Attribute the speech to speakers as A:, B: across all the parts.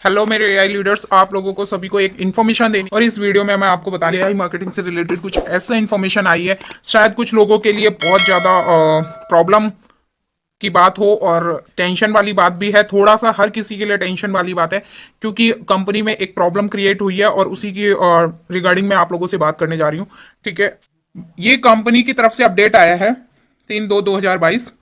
A: Hello मेरे AI leaders, आप लोगों को सभी को एक इन्फॉर्मेशन देनी और इस वीडियो में मैं आपको बता रहा एआई मार्केटिंग से रिलेटेड कुछ ऐसा इन्फॉर्मेशन आई है। शायद कुछ लोगों के लिए बहुत ज़्यादा प्रॉब्लम की बात हो और टेंशन वाली बात भी है। थोड़ा सा हर किसी के लिए टेंशन वाली बात है, क्योंकि कंपनी में एक प्रॉब्लम क्रिएट हुई है और उसी की रिगार्डिंग मैं आप लोगों से बात करने जा रही हूँ। ठीक है, ये कंपनी की तरफ से अपडेट आया है 3/2/2022।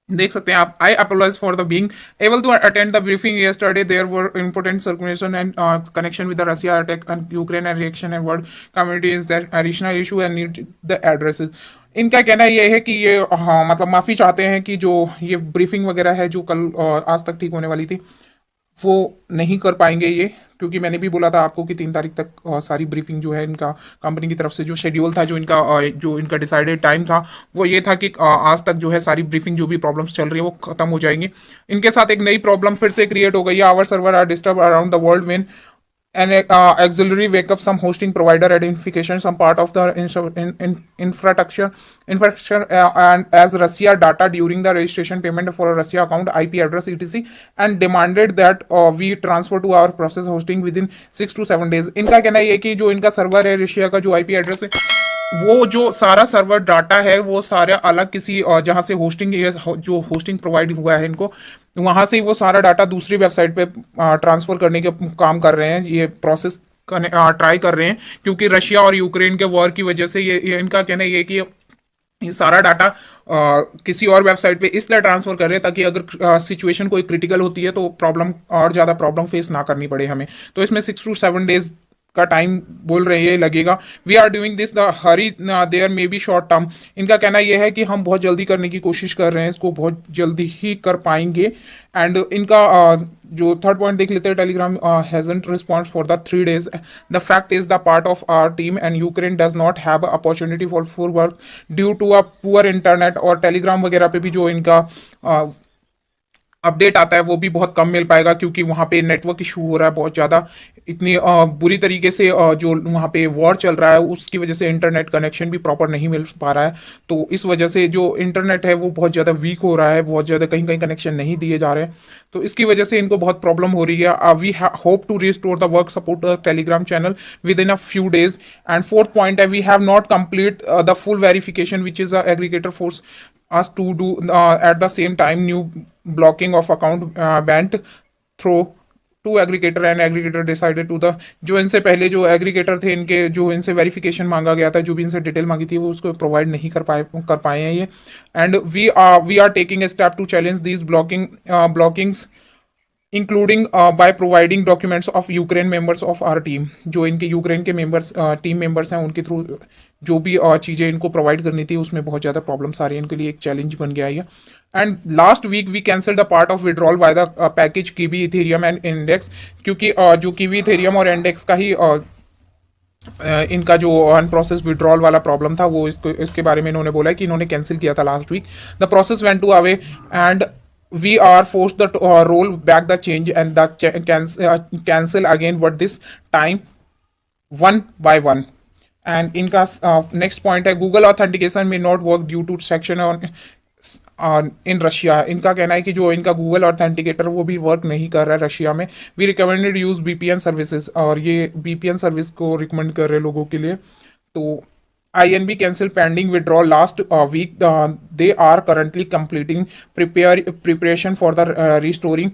A: देख सकते हैं आप। I apologise for the being able to attend the briefing yesterday. There were important circulation and connection with the Russia attack and Ukraine and reaction and world community is that additional issue and need the addresses. इनका कहना ये है कि ये हाँ मतलब माफी चाहते हैं कि जो ये ब्रीफिंग वगैरह है जो कल आज तक ठीक होने वाली थी वो नहीं कर पाएंगे ये, क्योंकि मैंने भी बोला था आपको कि 3 तारीख तक सारी ब्रीफिंग जो है इनका कंपनी की तरफ से जो शेड्यूल था, जो इनका डिसाइडेड टाइम था वो ये था कि आज तक जो है सारी ब्रीफिंग जो भी प्रॉब्लम्स चल रही है वो खत्म हो जाएंगी। इनके साथ एक नई प्रॉब्लम फिर से क्रिएट हो गई है। Our server are disturb around the world when an auxiliary wake up some hosting provider identification some part of the infrastructure and as Russia data during the registration payment for a Russia account IP address etc and demanded that we transfer to our process hosting within 6 to 7 days। इनका कहना है कि जो इनका server है Russia का जो IP address है वो जो सारा सर्वर डाटा है वो सारा अलग किसी जहाँ से होस्टिंग जो होस्टिंग प्रोवाइड हुआ है इनको वहां से ही वो सारा डाटा दूसरी वेबसाइट पे ट्रांसफर करने के काम कर रहे हैं। ये प्रोसेस ट्राई कर रहे हैं, क्योंकि रशिया और यूक्रेन के वॉर की वजह से ये इनका कहना ये है कि ये सारा डाटा किसी और वेबसाइट पे इसलिए ट्रांसफर कर रहे हैं ताकि अगर सिचुएशन कोई क्रिटिकल होती है तो प्रॉब्लम और ज़्यादा प्रॉब्लम फेस ना करनी पड़े हमें। तो इसमें 6 to 7 days का टाइम बोल रहे हैं लगेगा। We are doing this the hurry there may be short term. इनका कहना यह है कि हम बहुत जल्दी करने की कोशिश कर रहे हैं, इसको बहुत जल्दी ही कर पाएंगे। एंड इनका जो थर्ड पॉइंट देख लेते हैं, Telegram hasn't response for the 3 days। The fact is the part of our team and Ukraine does not have opportunity for work due to a poor internet. और टेलीग्राम वगैरह पे भी जो इनका अपडेट आता है वो भी बहुत कम मिल पाएगा, क्योंकि वहाँ पे नेटवर्क इशू हो रहा है बहुत ज़्यादा। इतनी बुरी तरीके से जो वहाँ पे वॉर चल रहा है उसकी वजह से इंटरनेट कनेक्शन भी प्रॉपर नहीं मिल पा रहा है। तो इस वजह से जो इंटरनेट है वो बहुत ज़्यादा वीक हो रहा है, बहुत ज़्यादा कहीं कहीं कनेक्शन नहीं दिए जा रहे हैं। तो इसकी वजह से इनको बहुत प्रॉब्लम हो रही है। We hope to restore the work support Telegram channel within a few days. And fourth point है, we have not complete the full verification which is a aggregator force us to do at the same time new blocking of account went through to aggregator and aggregator decided to the जो इनसे पहले जो aggregator थे इनके जो इनसे verification मांगा गया था, जो भी इनसे डिटेल मांगी थी वो उसको प्रोवाइड नहीं कर पाए हैं ये। And we are taking a step to challenge these blockings including by providing documents of Ukraine members of our team. जो इनके यूक्रेन के मेंबर्स टीम मेंबर्स हैं उनके थ्रू जो भी चीज़ें इनको प्रोवाइड करनी थी उसमें बहुत ज़्यादा प्रॉब्लम्स आ रही हैं इनके लिए, एक चैलेंज बन गया है। And last week we cancel the part of withdrawal by the package Kiwi Ethereum and index, क्योंकि जो कीवी इथेरियम और इंडेक्स का ही इनका जो अनप्रोसेस विड्रॉल वाला प्रॉब्लम था वो इसके बारे में इन्होंने बोला है कि इन्होंने कैंसिल किया था last week. The process went to away and we are forced to roll back the change and cancel again but this time one by one। and इनका नेक्स्ट पॉइंट है, गूगल ऑथेंटिकेशन में not work due to section on in Russia. इनका कहना है कि जो इनका Google authenticator वो भी वर्क नहीं कर रहा है रशिया में। We recommended use VPN services, और ये बीपीएन सर्विस को रिकमेंड कर रहे हैं लोगों के लिए। तो INB cancel pending withdrawal last week। They are currently completing preparation for the restoring।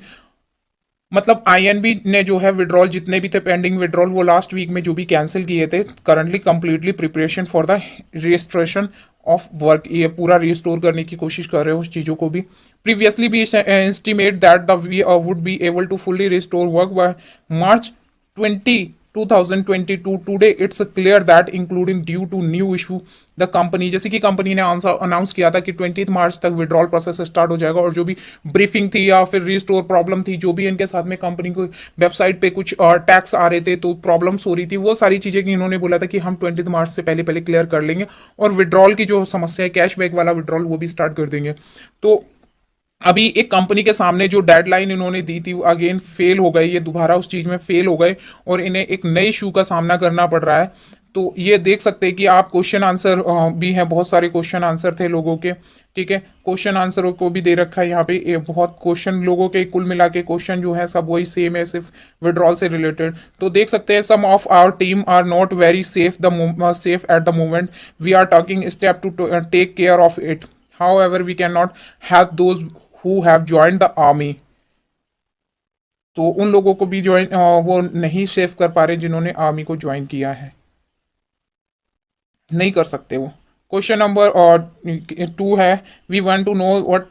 A: मतलब INB ने जो है विड्रॉल जितने भी थे पेंडिंग विड्रॉल वो लास्ट वीक में जो भी कैंसिल किए थे, currently completely preparation for the restoration of work. ये पूरा रिस्टोर करने की कोशिश कर रहे हो उस चीज़ों को भी। प्रीवियसली भी estimate that the we would be able to fully restore work by March 2022। Today it's clear that including due to new issue the company, जैसे कि कंपनी ने अनाउंस किया था कि 20 मार्च तक विड्रॉल प्रोसेस स्टार्ट हो जाएगा। और जो भी ब्रीफिंग थी या फिर रिस्टोर प्रॉब्लम थी, जो भी इनके साथ में कंपनी को वेबसाइट पे कुछ टैक्स आ रहे थे तो प्रॉब्लम्स हो रही थी, वो सारी चीज़ें कि इन्होंने बोला था कि हम 20 मार्च से पहले पहले क्लियर कर लेंगे और विड्रॉल की जो समस्या है कैशबैक वाला विड्रॉल वो भी स्टार्ट कर देंगे। तो अभी एक कंपनी के सामने जो डेडलाइन इन्होंने दी थी अगेन फेल हो गई, ये दोबारा उस चीज़ में फेल हो गए और इन्हें एक नए इशू का सामना करना पड़ रहा है। तो ये देख सकते हैं कि आप क्वेश्चन आंसर भी हैं, बहुत सारे क्वेश्चन आंसर थे लोगों के, ठीक है। क्वेश्चन आंसरों को भी दे रखा है यहाँ पे, ये बहुत क्वेश्चन लोगों के कुल मिला के क्वेश्चन जो है सब वही सेम है, सिर्फ विड्रॉल से रिलेटेड। तो देख सकते हैं some of our team are not very safe at the moment, we are talking step to take care of it, however we can not have those who have joined the army. तो उन लोगों को भी join वो नहीं save कर पा रहे जिन्होंने आर्मी को ज्वाइन किया है, नहीं कर सकते वो। क्वेश्चन नंबर 2 है, we want to know what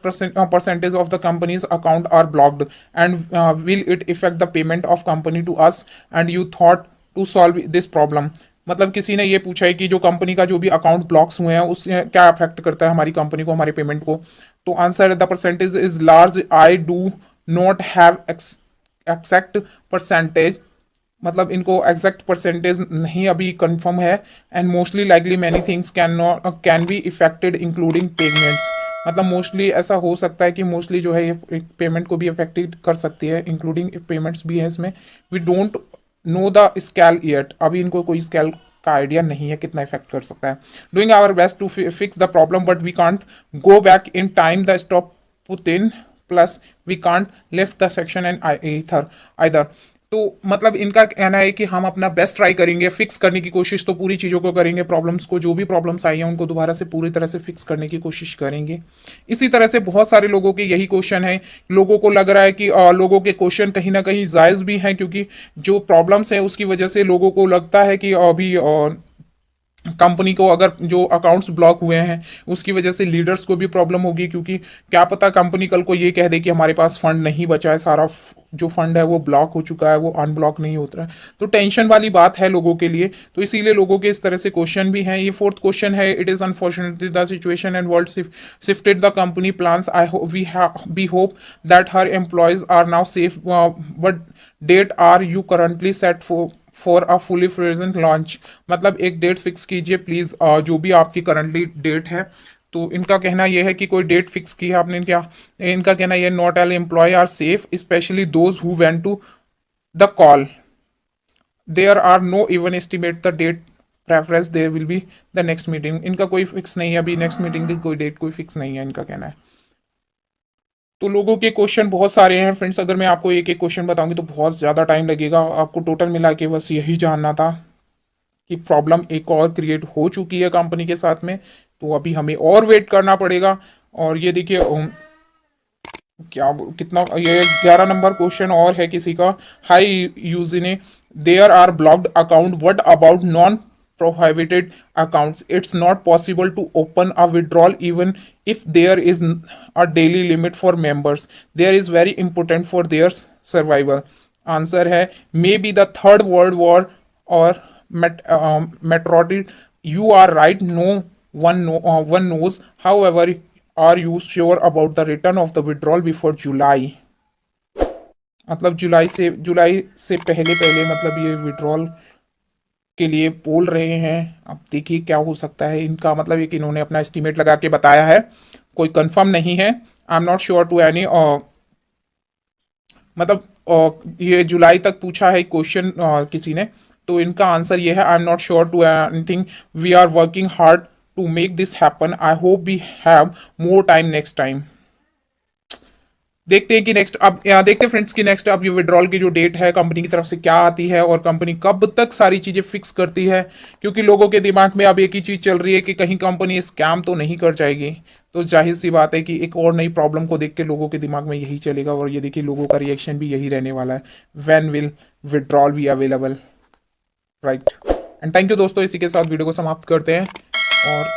A: percentage of the companies account are blocked and will it effect the payment of company to us and you thought to solve this problem. मतलब किसी ने ये पूछा है कि जो company का जो भी अकाउंट ब्लॉक्स हुए हैं उससे क्या अफेक्ट करता है हमारी कंपनी को, हमारे पेमेंट को। तो answer the percentage is large, I do not have exact percentage, मतलब इनको एग्जैक्ट परसेंटेज नहीं अभी कंफर्म है। And mostly likely many things can be affected including payments, मतलब मोस्टली ऐसा हो सकता है कि मोस्टली जो है ये पेमेंट को भी अफेक्टेड कर सकती है, इंक्लूडिंग पेमेंट्स भी है इसमें। We don't know the scale yet, अभी इनको कोई स्केल का आइडिया नहीं है कितना इफेक्ट कर सकता है। Doing our best to fix the problem but we can't go back in time the stop put in, plus we can't lift the section and either. तो मतलब इनका कहना है कि हम अपना बेस्ट ट्राई करेंगे, फिक्स करने की कोशिश तो पूरी चीज़ों को करेंगे, प्रॉब्लम्स को, जो भी प्रॉब्लम्स आई हैं उनको दोबारा से पूरी तरह से फिक्स करने की कोशिश करेंगे। इसी तरह से बहुत सारे लोगों के यही क्वेश्चन है, लोगों को लग रहा है कि लोगों के क्वेश्चन कहीं ना कहीं जायज़ भी हैं, क्योंकि जो प्रॉब्लम्स हैं उसकी वजह से लोगों को लगता है कि अभी कंपनी को अगर जो अकाउंट्स ब्लॉक हुए हैं उसकी वजह से लीडर्स को भी प्रॉब्लम होगी, क्योंकि क्या पता कंपनी कल को ये कह दे कि हमारे पास फंड नहीं बचा है, सारा जो फंड है वो ब्लॉक हो चुका है, वो अनब्लॉक नहीं होता है। तो टेंशन वाली बात है लोगों के लिए, तो इसीलिए लोगों के इस तरह से क्वेश्चन भी हैं। ये 4th क्वेश्चन है, it is unfortunately the situation and world shifted the company plans, we hope that her employees are now safe, but date are you currently set for a fully frozen launch. मतलब एक date fix कीजिए please, जो भी आपकी currently date है। तो इनका कहना यह है कि कोई डेट फिक्स की है आपने क्या, इनका कहना यह not all employ are safe specially those who went to the call, there are no even estimate the date preference, there will be the next meeting. इनका कोई फिक्स नहीं है अभी, नेक्स्ट मीटिंग की कोई डेट कोई फिक्स नहीं है, इनका कहना है। तो लोगों के क्वेश्चन बहुत सारे हैं फ्रेंड्स, अगर मैं आपको एक एक क्वेश्चन बताऊंगी तो बहुत ज़्यादा टाइम लगेगा। आपको टोटल मिला के बस यही जानना था कि प्रॉब्लम एक और क्रिएट हो चुकी है कंपनी के साथ में, तो अभी हमें और वेट करना पड़ेगा। और ये देखिए कितना, ये 11 नंबर क्वेश्चन और है किसी का। Hi Eugene there are blocked account, what about non prohibited accounts, it's not possible to open a withdrawal even if there is a daily limit for members, there is very important for their survival। Answer है may be the third world war और metroid, you are right, no one knows, however are you sure about the return of the withdrawal before July। मतलब जुलाई से पहले पहले मतलब ये withdrawal के लिए बोल रहे हैं। अब देखिए क्या हो सकता है इनका, मतलब एक इन्होंने अपना एस्टीमेट लगा के बताया है, कोई कंफर्म नहीं है। I am not sure to any, मतलब ये जुलाई तक पूछा है क्वेश्चन किसी ने, तो इनका आंसर ये है I am not sure to anything, we are working hard to make this happen, I hope we have more time next time. देखते हैं कि नेक्स्ट, अब यहाँ देखते हैं फ्रेंड्स कि नेक्स्ट अब ये विड्रॉल की जो डेट है कंपनी की तरफ से क्या आती है और कंपनी कब तक सारी चीज़ें फिक्स करती है, क्योंकि लोगों के दिमाग में अब एक ही चीज़ चल रही है कि कहीं कंपनी स्कैम तो नहीं कर जाएगी। तो जाहिर सी बात है कि एक और नई प्रॉब्लम को देख के लोगों के दिमाग में यही चलेगा, और ये देखिए लोगों का रिएक्शन भी यही रहने वाला है, when will withdrawal be available, right. And thank you दोस्तों, इसी के साथ वीडियो को समाप्त करते हैं। और